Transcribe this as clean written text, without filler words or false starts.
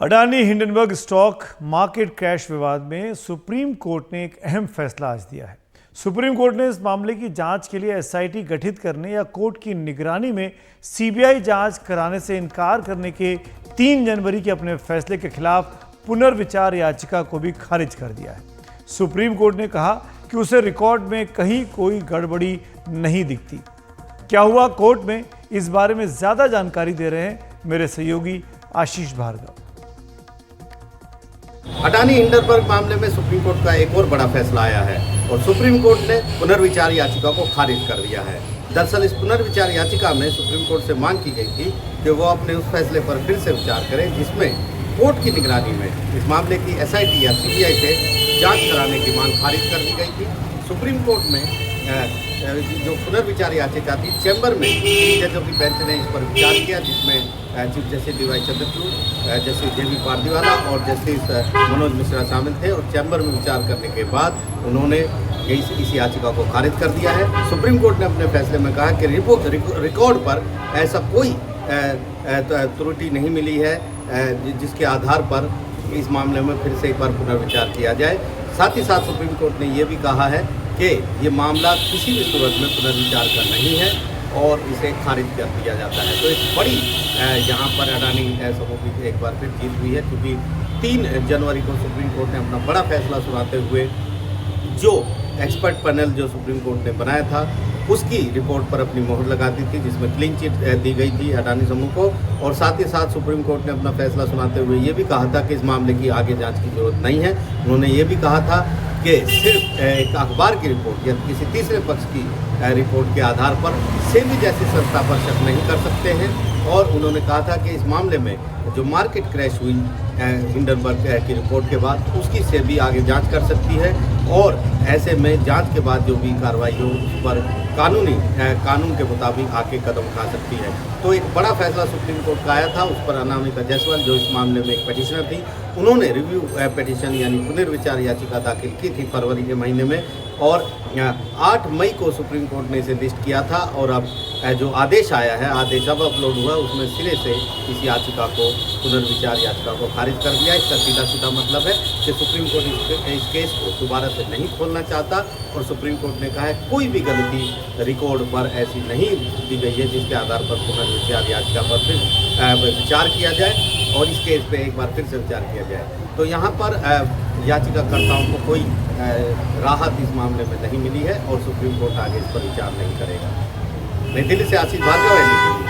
Adani Hindenburg stock market crash विवाद में supreme court ने एक अहम फैसला आज दिया है। सुप्रीम कोर्ट ने इस मामले की जांच के लिए एसआईटी गठित करने या कोर्ट की निगरानी में सीबीआई जांच कराने से इनकार करने के 3 जनवरी के अपने फैसले के खिलाफ पुनर्विचार याचिका को भी खारिज कर दिया है। सुप्रीम कोर्ट ने कहा कि उसे रिकॉर्ड में कहीं कोई गड़बड़ी नहीं दिखती। क्या हुआ कोर्ट में, इस बारे में ज्यादा जानकारी दे रहे हैं मेरे सहयोगी आशीष भार्गव। अडानी हिंडनबर्ग मामले में सुप्रीम कोर्ट का एक और बड़ा फैसला आया है और सुप्रीम कोर्ट ने पुनर्विचार याचिका को खारिज कर दिया है। दरअसल इस पुनर्विचार याचिका में सुप्रीम कोर्ट से मांग की गई थी कि वो अपने उस फैसले पर फिर से विचार करें जिसमें कोर्ट की निगरानी में इस मामले की एसआईटी या सीबीआई से जांच कराने की मांग खारिज कर दी गई थी। सुप्रीम कोर्ट में जो पुनर्विचार याचिका थी, चैम्बर में जजों की बेंच ने इस पर विचार किया, जिसमें chief justice DY Chandrachud, justice JB Pardiwala और जस्टिस मनोज मिश्रा शामिल थे और चैम्बर में विचार करने के बाद उन्होंने इस याचिका को खारिज कर दिया है। सुप्रीम कोर्ट ने अपने फैसले में कहा कि रिकॉर्ड पर ऐसा कोई त्रुटि नहीं मिली है जिसके आधार पर इस मामले में फिर से एक बार पुनर्विचार किया जाए। साथ ही साथ सुप्रीम कोर्ट ने ये भी कहा है कि ये मामला किसी भी सूरत में पुनर्विचार का नहीं है और इसे खारिज कर दिया जाता है। तो एक बड़ी यहाँ पर अडानी समूह की एक बार फिर जीत हुई है, क्योंकि 3 जनवरी को सुप्रीम कोर्ट ने अपना बड़ा फैसला सुनाते हुए जो एक्सपर्ट पैनल जो सुप्रीम कोर्ट ने बनाया था उसकी रिपोर्ट पर अपनी मोहर लगा दी थी, जिसमें क्लीन चिट दी गई थी अडानी समूह को। और साथ ही साथ सुप्रीम कोर्ट ने अपना फैसला सुनाते हुए ये भी कहा था कि इस मामले की आगे जांच की जरूरत नहीं है। उन्होंने ये भी कहा था कि सिर्फ एक अखबार की रिपोर्ट या किसी तीसरे पक्ष की रिपोर्ट के आधार पर सेबी जैसी संस्था पर शक नहीं कर सकते हैं। और उन्होंने कहा था कि इस मामले में जो मार्केट क्रैश हुई हिंडनबर्ग की रिपोर्ट के बाद उसकी सेबी आगे जांच कर सकती है और ऐसे में जांच के बाद जो भी कार्रवाई हो उस पर कानून के मुताबिक आके कदम उठा सकती है। तो एक बड़ा फैसला सुप्रीम कोर्ट का आया था। उस पर अनामिका जायसवाल जो इस मामले में एक पिटिशनर थी, उन्होंने रिव्यू पिटिशन यानी पुनर्विचार याचिका दाखिल की थी फरवरी के महीने में और 8 मई को सुप्रीम कोर्ट ने इसे लिस्ट किया था। और अब जो आदेश आया है, आदेश अब अपलोड हुआ, उसमें सिरे से इस याचिका को पुनर्विचार याचिका को खारिज कर दिया। इसका सीधा मतलब है कि सुप्रीम कोर्ट इस केस को दोबारा से नहीं खोलना चाहता और सुप्रीम कोर्ट ने कहा है कोई भी गलती रिकॉर्ड पर ऐसी नहीं दी गई है जिसके आधार पर पुनर्विचार याचिका पर फिर विचार किया जाए और इस केस पे एक बार फिर से विचार किया जाए। तो यहाँ पर याचिकाकर्ताओं को कोई राहत इस मामले में नहीं मिली है और सुप्रीम कोर्ट आगे इस पर विचार नहीं करेगा। नई दिल्ली से आशीष भार्गव है।